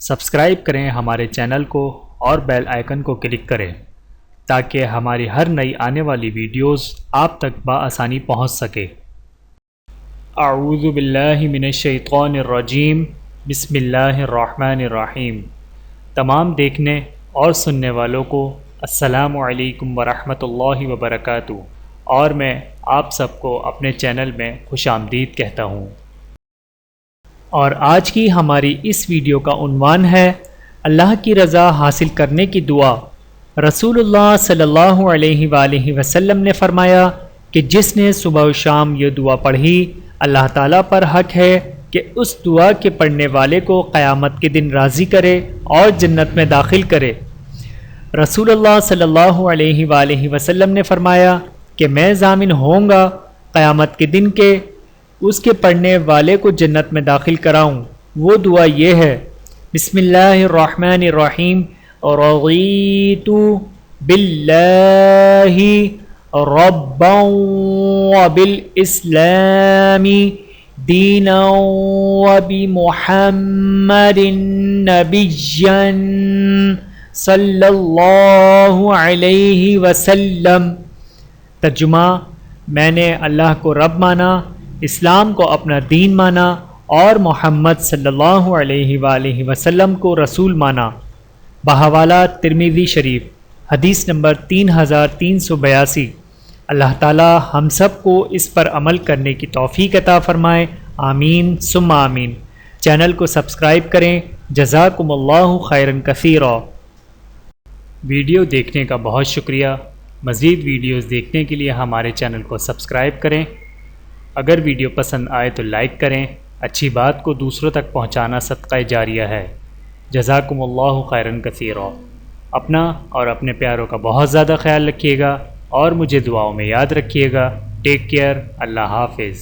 Subscribe کریں ہمارے channel کو اور بیل آئیکن کو کلک کریں تاکہ ہماری ہر نئی آنے والی ویڈیوز آپ تک بآسانی پہنچ سکے۔ اعوذ باللہ من الشیطان الرجیم، بسم اللہ الرحمن الرحیم۔ تمام دیکھنے اور سننے والوں کو السلام علیکم ورحمۃ اللہ وبرکاتہ، اور میں آپ سب کو اپنے چینل میں خوش آمدید کہتا ہوں۔ اور آج کی ہماری اس ویڈیو کا عنوان ہے اللہ کی رضا حاصل کرنے کی دعا۔ رسول اللہ صلی اللہ علیہ وآلہ وسلم نے فرمایا کہ جس نے صبح و شام یہ دعا پڑھی، اللہ تعالیٰ پر حق ہے کہ اس دعا کے پڑھنے والے کو قیامت کے دن راضی کرے اور جنت میں داخل کرے۔ رسول اللہ صلی اللہ علیہ وآلہ وسلم نے فرمایا کہ میں ضامن ہوں گا قیامت کے دن کے اس کے پڑھنے والے کو جنت میں داخل کراؤں۔ وہ دعا یہ ہے: بسم اللہ الرحمن الرحیم، رضیت باللہ ربا وبالاسلام دینا وبمحمد نبیا صلی اللہ علیہ وسلم۔ ترجمہ: میں نے اللہ کو رب مانا، اسلام کو اپنا دین مانا اور محمد صلی اللہ علیہ وآلہ وسلم کو رسول مانا۔ بحوالہ ترمذی شریف، حدیث نمبر 3382۔ اللہ تعالی ہم سب کو اس پر عمل کرنے کی توفیق عطا فرمائے، آمین ثم آمین۔ چینل کو سبسکرائب کریں۔ جزاکم اللہ خیرا کثیرا۔ ویڈیو دیکھنے کا بہت شکریہ۔ مزید ویڈیوز دیکھنے کے لیے ہمارے چینل کو سبسکرائب کریں۔ اگر ویڈیو پسند آئے تو لائک کریں۔ اچھی بات کو دوسروں تک پہنچانا صدقہ جاریہ ہے۔ جزاکم اللہ خیرا کثیرا۔ اپنا اور اپنے پیاروں کا بہت زیادہ خیال رکھیے گا اور مجھے دعاؤں میں یاد رکھیے گا۔ Take care. اللہ حافظ۔